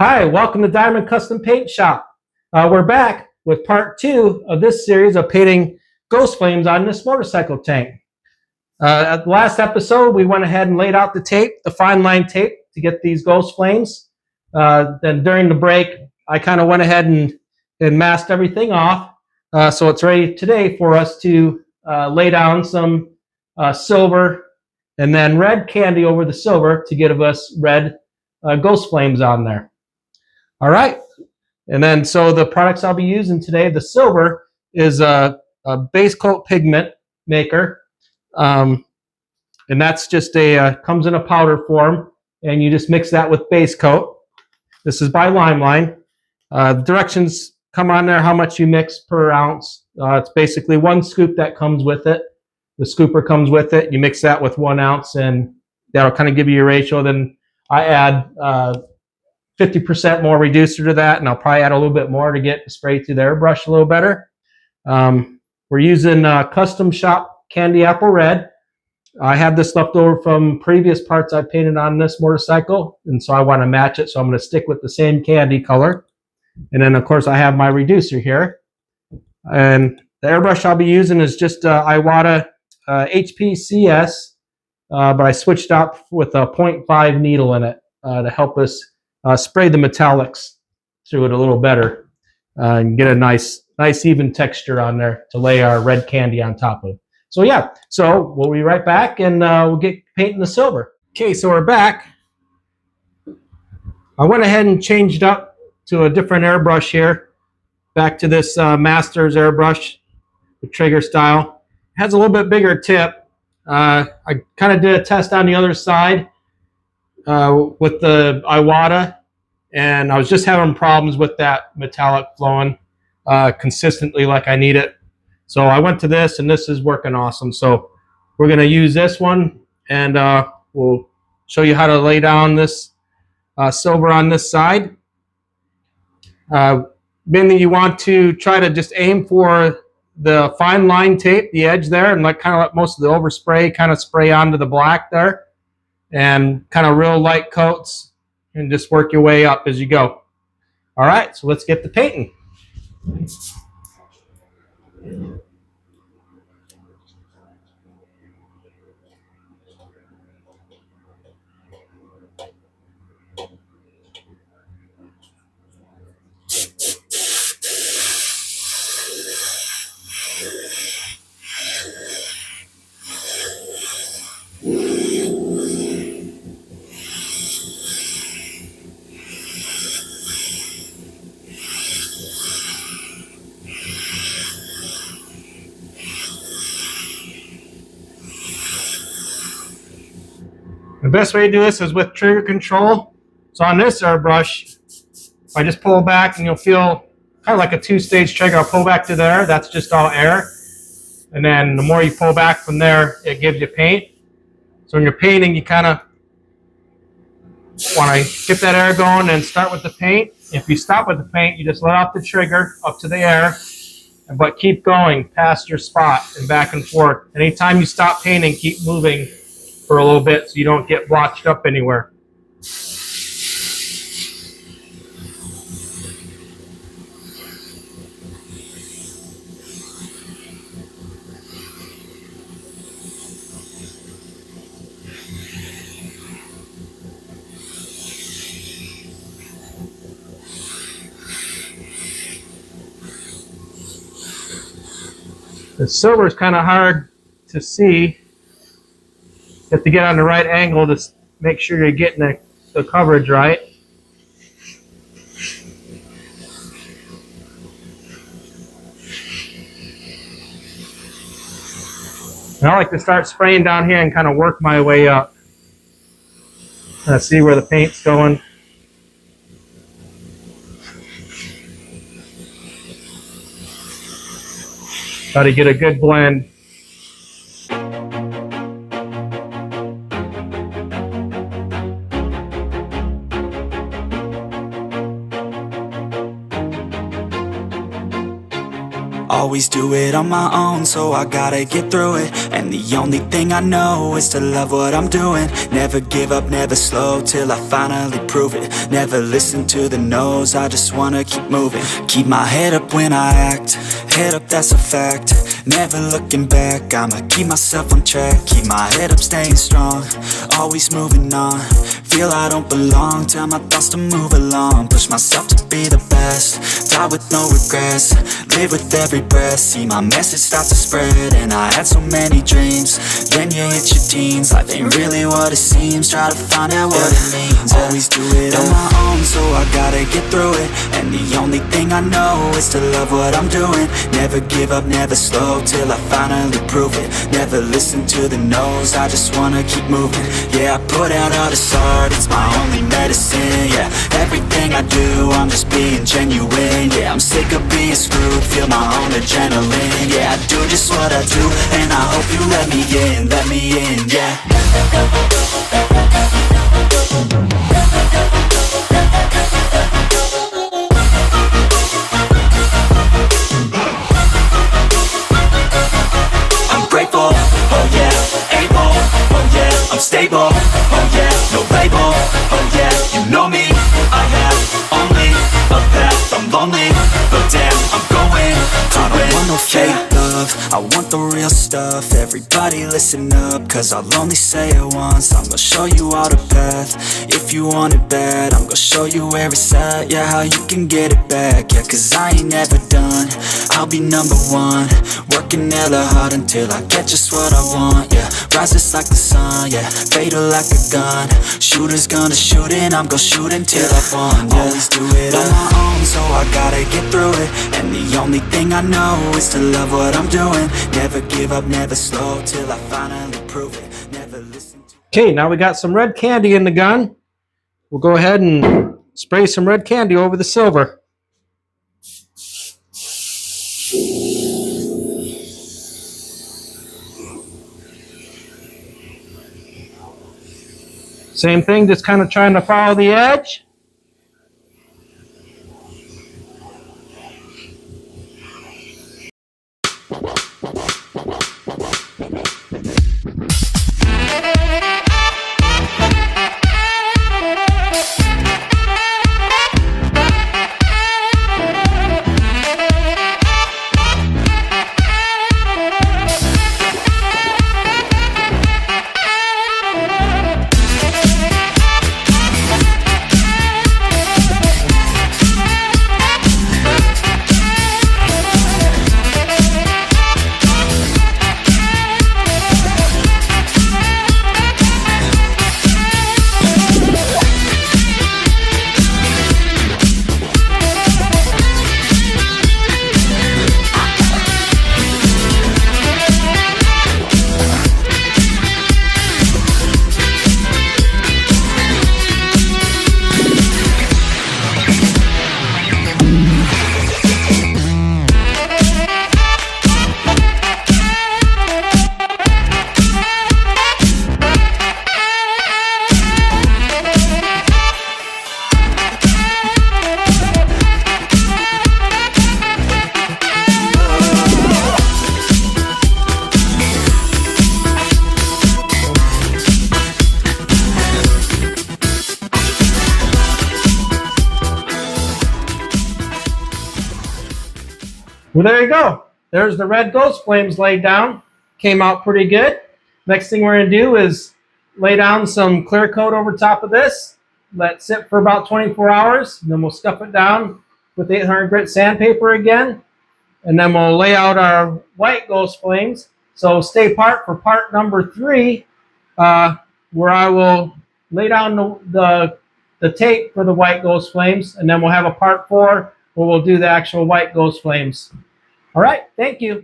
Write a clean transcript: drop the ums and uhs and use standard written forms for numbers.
Hi, welcome to Diamond Custom Paint Shop. We're back with part 2 of this series of painting ghost flames on this motorcycle tank. At the last episode, we went ahead and laid out the tape, the fine line tape, to get these ghost flames. Then during the break, I kind of went ahead and masked everything off. So it's ready today for us to lay down some silver and then red candy over the silver to give us red ghost flames on there. All right, and then so the products I'll be using today, the silver is a base coat pigment maker, and that's just comes in a powder form, and you just mix that with base coat. This is by Limeline. Directions come on there how much you mix per ounce. It's basically 1 scoop that comes with it. The scooper comes with it. You mix that with 1 ounce, and that'll kind of give you your ratio. Then I add 50% more reducer to that, and I'll probably add a little bit more to get the spray through the airbrush a little better. We're using Custom Shop Candy Apple Red. I have this left over from previous parts I painted on this motorcycle, and so I want to match it, so I'm going to stick with the same candy color. And then, of course, I have my reducer here. And the airbrush I'll be using is just Iwata HPCS, but I switched out with a 0.5 needle in it to help us spray the metallics through it a little better and get a nice even texture on there to lay our red candy on top of. So yeah, so we'll be right back and we'll get painting the silver. Okay, so we're back. I went ahead and changed up to a different airbrush here. Back to this Masters airbrush, the Traeger style. It has a little bit bigger tip. I kind of did a test on the other side with the Iwata, and I was just having problems with that metallic flowing consistently like I need it. So I went to this, and this is working awesome. So we're going to use this one, and we'll show you how to lay down this silver on this side. Mainly you want to try to just aim for the fine line tape, the edge there, and kind of let most of the overspray kind of spray onto the black there. And kind of real light coats, and just work your way up as you go. All right, so let's get the painting. The best way to do this is with trigger control. So on this airbrush, if I just pull back, and you'll feel kind of like a 2-stage trigger. I'll pull back to there, that's just all air. And then the more you pull back from there, it gives you paint. So when you're painting, you kind of want to get that air going and start with the paint. If you stop with the paint, you just let off the trigger up to the air, but keep going past your spot and back and forth. Anytime you stop painting, keep moving for a little bit so you don't get blotched up anywhere. The silver is kind of hard to see. You have to get on the right angle to make sure you're getting the coverage right. And I like to start spraying down here and kind of work my way up. Kind of see where the paint's going. Try to get a good blend. Always do it on my own, so I gotta get through it. And the only thing I know is to love what I'm doing. Never give up, never slow, till I finally prove it. Never listen to the no's, I just wanna keep moving. Keep my head up when I act, head up, that's a fact. Never looking back, I'ma keep myself on track. Keep my head up, staying strong, always moving on. Feel I don't belong, tell my thoughts to move along. Push myself to be the best, die with no regrets. Live with every breath, see my message start to spread. And I had so many dreams, then you hit your teens. Life ain't really what it seems, try to find out what it means. Always do it on my own, so I gotta get through it. And the only thing I know is to love what I'm doing. Never give up, never slow, till I finally prove it. Never listen to the no's, I just wanna keep moving. Yeah, I put out all this art, it's my only medicine. Yeah, everything I do, I'm just being genuine. Yeah, I'm sick of being screwed, feel my own adrenaline. Yeah, I do just what I do, and I hope you let me in, yeah. I'm grateful, oh yeah, able, oh yeah, I'm stable, oh yeah, no label, oh yeah, you know me, I have only a path, I'm lonely, but damn, I'm going to I don't want no fake love, I want the real stuff. Everybody listen up, cause I'll only say it once. I'm gonna show you all the path, if you want it bad. I'm gonna show you where it's at, yeah, how you can get it back. Yeah, cause I ain't never done, I'll be number one. Working hella hard until I get just what I want, yeah. Rises like the sun, yeah, fatal like a gun. Shooters gonna shoot and I'm gonna shoot until I won, yeah. Always do it on my own, so I gotta get through it. And the only thing I know is to love what I'm doing. Never give up, never slow, till I finally prove it. Never listen to... Okay, now we got some red candy in the gun. We'll go ahead and spray some red candy over the silver. Same thing, just kind of trying to follow the edge. Well, there you go. There's the red ghost flames laid down. Came out pretty good. Next thing we're going to do is lay down some clear coat over top of this. Let it sit for about 24 hours. And then we'll stuff it down with 800 grit sandpaper again. And then we'll lay out our white ghost flames. So stay part for part number 3, where I will lay down the tape for the white ghost flames. And then we'll have a part 4 where we'll do the actual white ghost flames. All right, thank you.